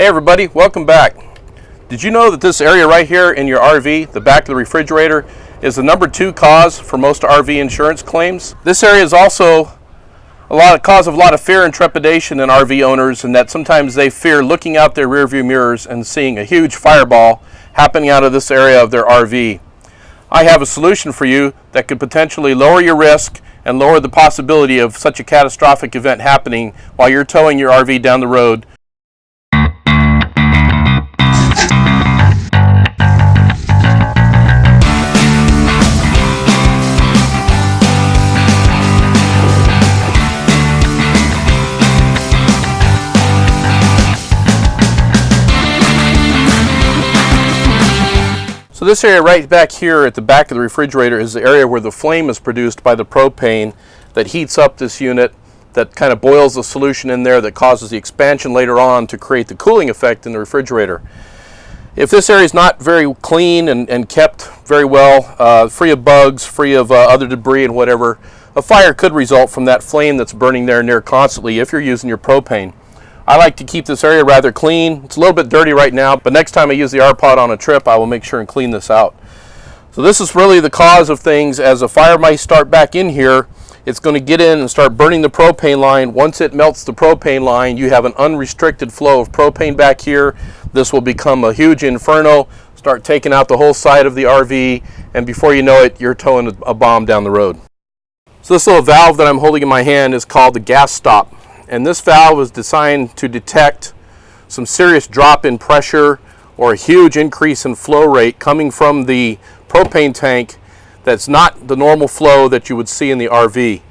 Hey everybody, welcome back. Did you know that this area right here in your RV, the back of the refrigerator, is the number 2 cause for most RV insurance claims? This area is also cause of a lot of fear and trepidation in RV owners, and that sometimes they fear looking out their rearview mirrors and seeing a huge fireball happening out of this area of their RV. I have a solution for you that could potentially lower your risk and lower the possibility of such a catastrophic event happening while you're towing your RV down the road. So this area right back here at the back of the refrigerator is the area where the flame is produced by the propane that heats up this unit, that kind of boils the solution in there that causes the expansion later on to create the cooling effect in the refrigerator. If this area is not very clean and kept very well, free of bugs, free of other debris and whatever, a fire could result from that flame that's burning there near constantly if you're using your propane. I like to keep this area rather clean. It's a little bit dirty right now, but next time I use the R-Pod on a trip, I will make sure and clean this out. So this is really the cause of things. As a fire might start back in here, it's going to get in and start burning the propane line. Once it melts the propane line, you have an unrestricted flow of propane back here. This will become a huge inferno, start taking out the whole side of the RV, and before you know it, you're towing a bomb down the road. So this little valve that I'm holding in my hand is called the GasStop. And this valve is designed to detect some serious drop in pressure or a huge increase in flow rate coming from the propane tank that's not the normal flow that you would see in the RV.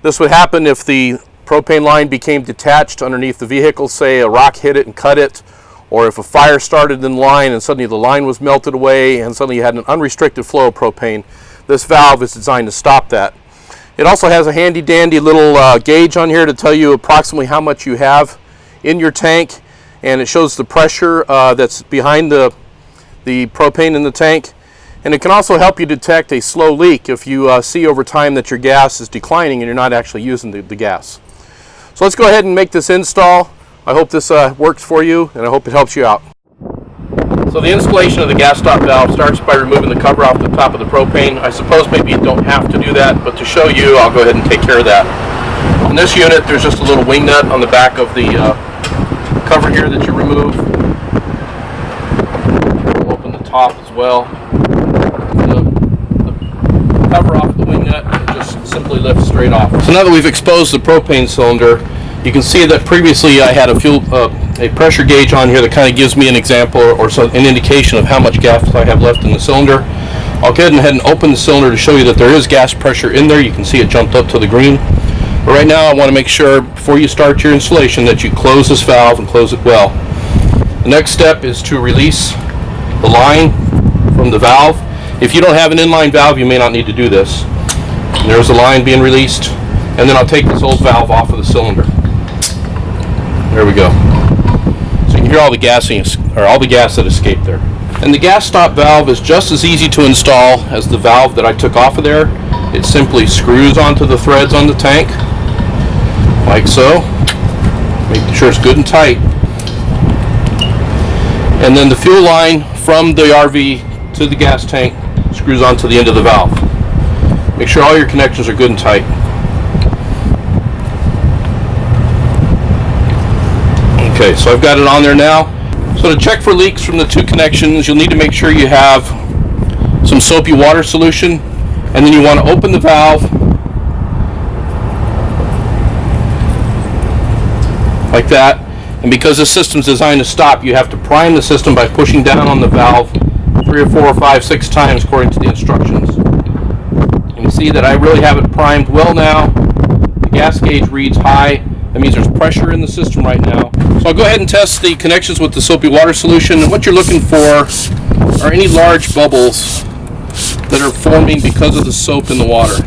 This would happen if the propane line became detached underneath the vehicle, say a rock hit it and cut it, or if a fire started in the line and suddenly the line was melted away and suddenly you had an unrestricted flow of propane. This valve is designed to stop that. It also has a handy dandy little gauge on here to tell you approximately how much you have in your tank, and it shows the pressure that's behind the propane in the tank. And it can also help you detect a slow leak if you see over time that your gas is declining and you're not actually using the gas. So let's go ahead and make this install. I hope this works for you, and I hope it helps you out. So the installation of the GasStop valve starts by removing the cover off the top of the propane. I suppose maybe you don't have to do that, but to show you, I'll go ahead and take care of that. On this unit, there's just a little wing nut on the back of the cover here that you remove. We'll open the top as well. The cover off the wing nut just simply lifts straight off. So now that we've exposed the propane cylinder, you can see that previously I had a pressure gauge on here that kind of gives me an example or an indication of how much gas I have left in the cylinder. I'll go ahead and open the cylinder to show you that there is gas pressure in there. You can see it jumped up to the green. But right now I want to make sure before you start your installation that you close this valve and close it well. The next step is to release the line from the valve. If you don't have an inline valve, you may not need to do this. And there's the line being released, and then I'll take this old valve off of the cylinder. There we go. So you can hear all the gas that escaped there. And the GasStop valve is just as easy to install as the valve that I took off of there. It simply screws onto the threads on the tank, like so. Making sure it's good and tight. And then the fuel line from the RV to the gas tank screws onto the end of the valve. Make sure all your connections are good and tight. Okay, so I've got it on there now. So to check for leaks from the 2 connections, you'll need to make sure you have some soapy water solution, and then you want to open the valve like that. And because the system's designed to stop, you have to prime the system by pushing down on the valve 3 or 4 or 5, 6 times according to the instructions. And you see that I really have it primed well now. The gas gauge reads high. That means there's pressure in the system right now. So I'll go ahead and test the connections with the soapy water solution. And what you're looking for are any large bubbles that are forming because of the soap in the water.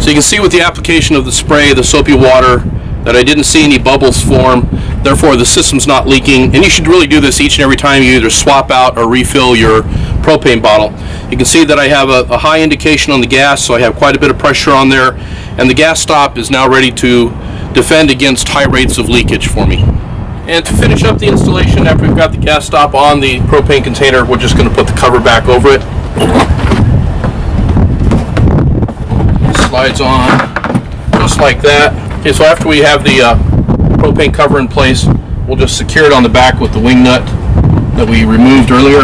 So you can see with the application of the spray, the soapy water, that I didn't see any bubbles form. Therefore, the system's not leaking. And you should really do this each and every time you either swap out or refill your propane bottle. You can see that I have a high indication on the gas, so I have quite a bit of pressure on there. And the GasStop is now ready to defend against high rates of leakage for me. And to finish up the installation, after we've got the gas stop on the propane container, we're just going to put the cover back over it. Slides on just like that. Okay, so after we have the propane cover in place, we'll just secure it on the back with the wing nut that we removed earlier.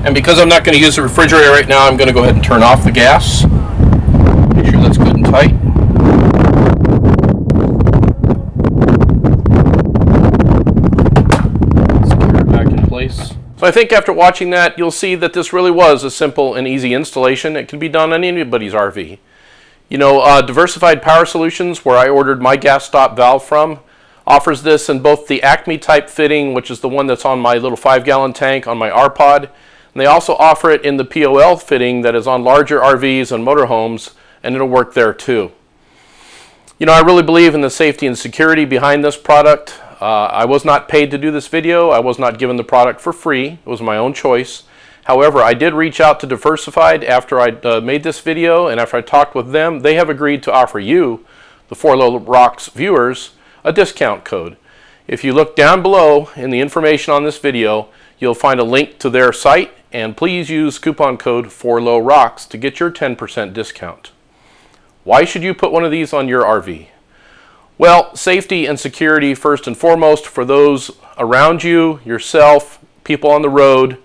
And because I'm not going to use the refrigerator right now, I'm going to go ahead and turn off the gas. Make sure that's good and tight. Secure it back in place. So I think after watching that, you'll see that this really was a simple and easy installation. It can be done on anybody's RV. You know, Diversified Power Solutions, where I ordered my GasStop valve from, offers this in both the Acme type fitting, which is the one that's on my little 5-gallon tank on my R-Pod, and they also offer it in the POL fitting that is on larger RVs and motorhomes, and it'll work there too. You know, I really believe in the safety and security behind this product. I was not paid to do this video. I was not given the product for free. It was my own choice. However, I did reach out to Diversified after I made this video, and after I talked with them, they have agreed to offer you, the 4 Low Rocks viewers, a discount code. If you look down below in the information on this video, you'll find a link to their site, and please use coupon code 4LowRocks to get your 10% discount. Why should you put one of these on your RV? Well, safety and security first and foremost for those around you, yourself, people on the road.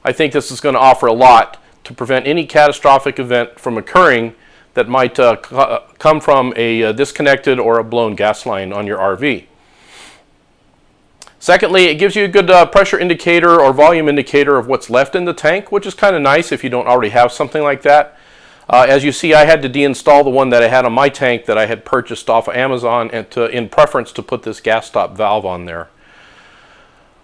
I think this is going to offer a lot to prevent any catastrophic event from occurring that might come from a disconnected or a blown gas line on your RV. Secondly, it gives you a good pressure indicator or volume indicator of what's left in the tank, which is kind of nice if you don't already have something like that. As you see, I had to deinstall the one that I had on my tank that I had purchased off of Amazon and in preference to put this GasStop valve on there.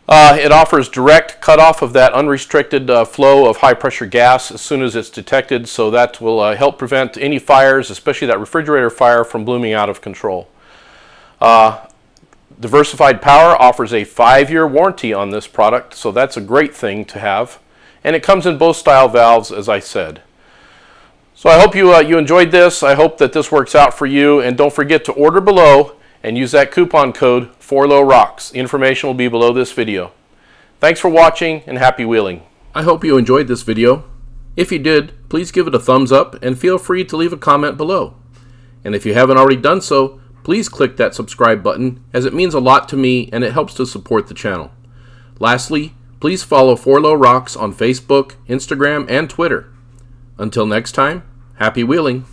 It offers direct cutoff of that unrestricted flow of high pressure gas as soon as it's detected, so that will help prevent any fires, especially that refrigerator fire, from blooming out of control. Diversified Power offers a 5-year warranty on this product, so that's a great thing to have. And it comes in both style valves, as I said. So I hope you enjoyed this. I hope that this works out for you, and don't forget to order below and use that coupon code 4LowRocks. The information will be below this video. Thanks for watching, and happy wheeling. I hope you enjoyed this video. If you did, please give it a thumbs up and feel free to leave a comment below. And if you haven't already done so, please click that subscribe button, as it means a lot to me and it helps to support the channel. Lastly, please follow 4LowRocks on Facebook, Instagram, and Twitter. Until next time, happy wheeling.